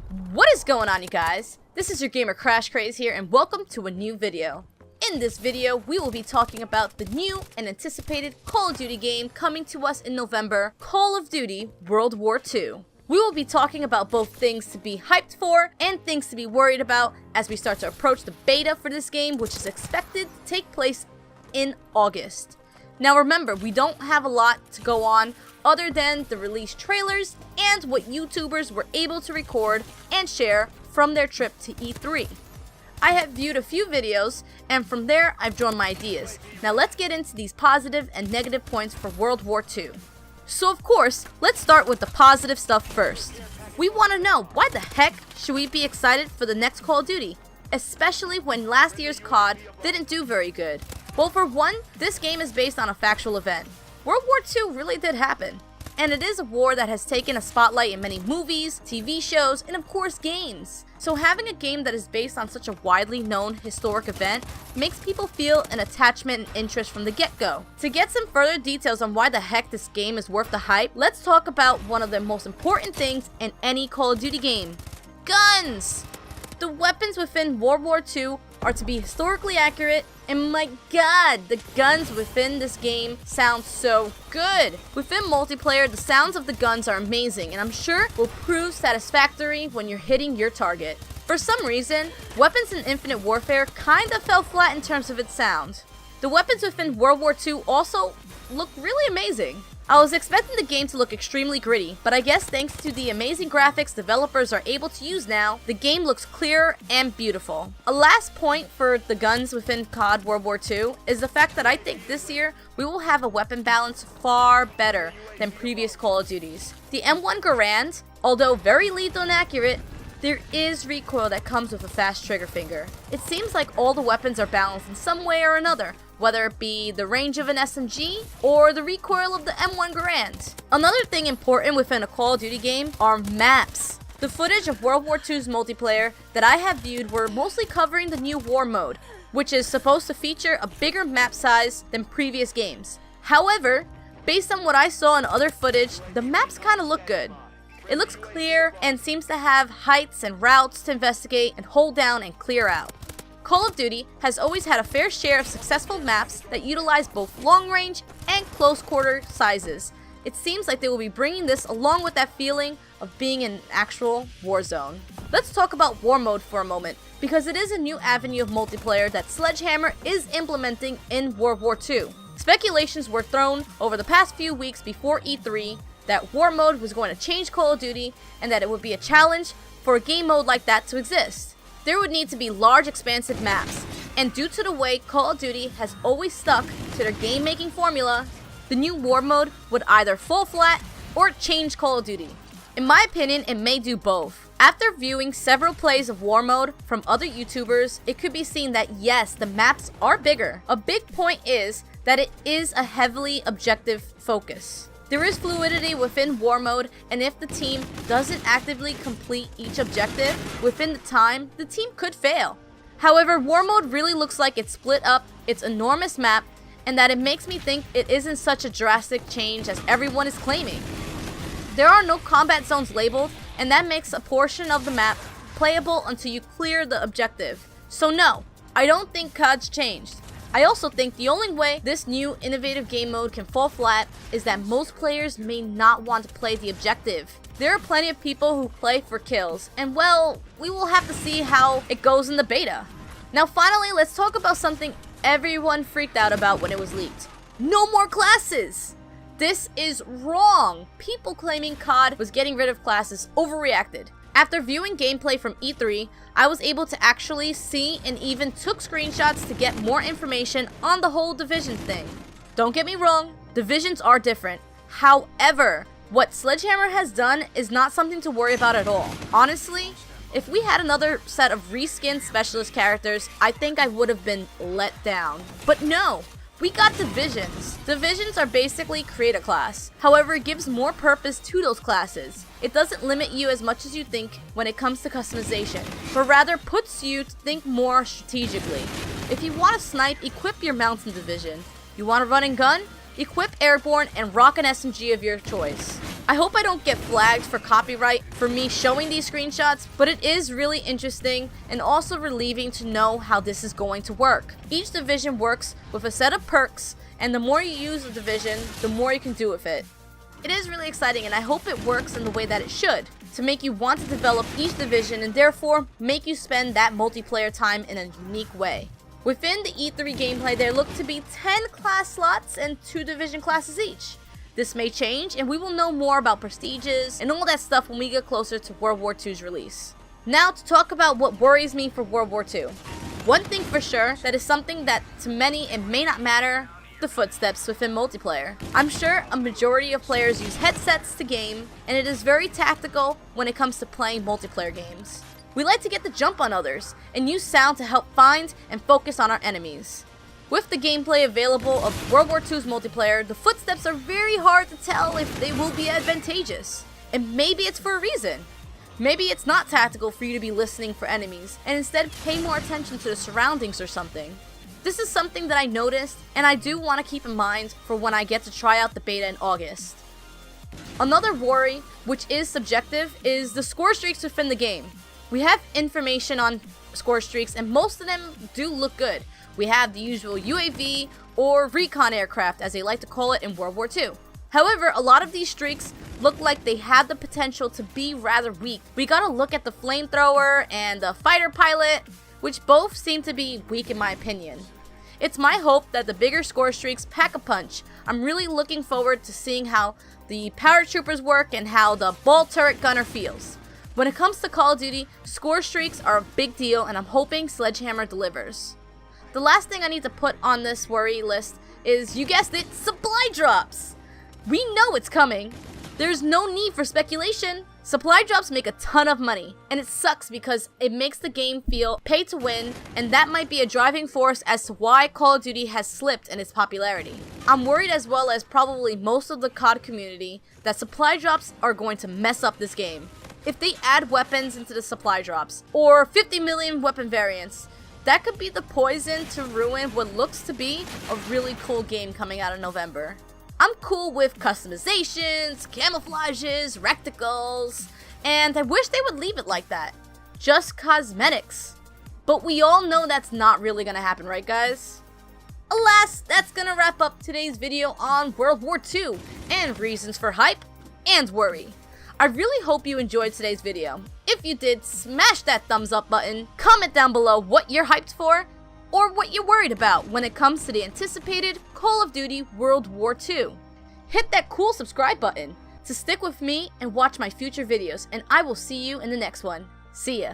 What is going on, you guys? This is your gamer Crash Craze here, and welcome to a new video. In this video, we will be talking about the new and anticipated Call of Duty game coming to us in November, Call of Duty World War II. We will be talking about both things to be hyped for and things to be worried about as we start to approach the beta for this game, which is expected to take place in August. Now remember, we don't have a lot to go on other than the release trailers and what YouTubers were able to record and share from their trip to E3. I have viewed a few videos, and from there I've drawn my ideas. Now let's get into these positive and negative points for World War II. So of course, let's start with the positive stuff first. We want to know, why the heck should we be excited for the next Call of Duty? Especially when last year's COD didn't do very good. Well, for one, this game is based on a factual event. World War II really did happen. And it is a war that has taken a spotlight in many movies, TV shows, and of course games. So having a game that is based on such a widely known historic event makes people feel an attachment and interest from the get-go. To get some further details on why the heck this game is worth the hype, let's talk about one of the most important things in any Call of Duty game: guns! The weapons within World War II are to be historically accurate, and my god, the guns within this game sound so good. Within multiplayer, the sounds of the guns are amazing, and I'm sure will prove satisfactory when you're hitting your target. For some reason, weapons in Infinite Warfare kinda fell flat in terms of its sound. The weapons within World War II also look really amazing. I was expecting the game to look extremely gritty, but I guess thanks to the amazing graphics developers are able to use now, the game looks clearer and beautiful. A last point for the guns within COD World War II is the fact that I think this year we will have a weapon balance far better than previous Call of Duties. The M1 Garand, although very lethal and accurate, there is recoil that comes with a fast trigger finger. It seems like all the weapons are balanced in some way or another, whether it be the range of an SMG or the recoil of the M1 Garand. Another thing important within a Call of Duty game are maps. The footage of World War II's multiplayer that I have viewed were mostly covering the new war mode, which is supposed to feature a bigger map size than previous games. However, based on what I saw in other footage, the maps kinda look good. It looks clear and seems to have heights and routes to investigate and hold down and clear out. Call of Duty has always had a fair share of successful maps that utilize both long range and close quarter sizes. It seems like they will be bringing this along with that feeling of being in an actual war zone. Let's talk about war mode for a moment, because it is a new avenue of multiplayer that Sledgehammer is implementing in World War II. Speculations were thrown over the past few weeks before E3 that war mode was going to change Call of Duty and that it would be a challenge for a game mode like that to exist. There would need to be large expansive maps, and due to the way Call of Duty has always stuck to their game making formula, the new war mode would either fall flat or change Call of Duty. In my opinion, it may do both. After viewing several plays of war mode from other YouTubers, it could be seen that yes, the maps are bigger. A big point is that it is a heavily objective focus. There is fluidity within war mode, and if the team doesn't actively complete each objective within the time, the team could fail. However, war mode really looks like it's split up its enormous map, and that it makes me think it isn't such a drastic change as everyone is claiming. There are no combat zones labeled, and that makes a portion of the map playable until you clear the objective. So no, I don't think COD's changed. I also think the only way this new innovative game mode can fall flat is that most players may not want to play the objective. There are plenty of people who play for kills, and well, we will have to see how it goes in the beta. Now finally, let's talk about something everyone freaked out about when it was leaked. No more classes! This is wrong! People claiming COD was getting rid of classes overreacted. After viewing gameplay from E3, I was able to actually see and even took screenshots to get more information on the whole Division thing. Don't get me wrong, Divisions are different. However, what Sledgehammer has done is not something to worry about at all. Honestly, if we had another set of reskinned specialist characters, I think I would have been let down. But no! We got divisions. Divisions are basically create a class. However, it gives more purpose to those classes. It doesn't limit you as much as you think when it comes to customization, but rather puts you to think more strategically. If you want to snipe, equip your mountain division. You want to run and gun? Equip airborne and rock an SMG of your choice. I hope I don't get flagged for copyright for me showing these screenshots, but it is really interesting and also relieving to know how this is going to work. Each division works with a set of perks, and the more you use the division, the more you can do with it. It is really exciting, and I hope it works in the way that it should, to make you want to develop each division and therefore make you spend that multiplayer time in a unique way. Within the E3 gameplay, there look to be 10 class slots and 2 division classes each. This may change, and we will know more about prestiges and all that stuff when we get closer to World War II's release. Now to talk about what worries me for World War II. One thing for sure that is something that to many it may not matter, the footsteps within multiplayer. I'm sure a majority of players use headsets to game, and it is very tactical when it comes to playing multiplayer games. We like to get the jump on others and use sound to help find and focus on our enemies. With the gameplay available of World War II's multiplayer, the footsteps are very hard to tell if they will be advantageous. And maybe it's for a reason. Maybe it's not tactical for you to be listening for enemies, and instead pay more attention to the surroundings or something. This is something that I noticed, and I do want to keep in mind for when I get to try out the beta in August. Another worry, which is subjective, is the score streaks within the game. We have information on score streaks, and most of them do look good. We have the usual UAV or recon aircraft, as they like to call it in World War II. However, a lot of these streaks look like they have the potential to be rather weak. We gotta look at the flamethrower and the fighter pilot, which both seem to be weak in my opinion. It's my hope that the bigger score streaks pack a punch. I'm really looking forward to seeing how the paratroopers work and how the ball turret gunner feels. When it comes to Call of Duty, score streaks are a big deal, and I'm hoping Sledgehammer delivers. The last thing I need to put on this worry list is, you guessed it, supply drops! We know it's coming. There's no need for speculation. Supply drops make a ton of money, and it sucks because it makes the game feel pay to win, and that might be a driving force as to why Call of Duty has slipped in its popularity. I'm worried, as well as probably most of the COD community, that supply drops are going to mess up this game. If they add weapons into the supply drops, or 50 million weapon variants, that could be the poison to ruin what looks to be a really cool game coming out in November. I'm cool with customizations, camouflages, reticles, and I wish they would leave it like that. Just cosmetics. But we all know that's not really gonna happen, right guys? Alas, that's gonna wrap up today's video on World War II and reasons for hype and worry. I really hope you enjoyed today's video. If you did, smash that thumbs up button, comment down below what you're hyped for, or what you're worried about when it comes to the anticipated Call of Duty World War II. Hit that cool subscribe button to stick with me and watch my future videos, and I will see you in the next one. See ya.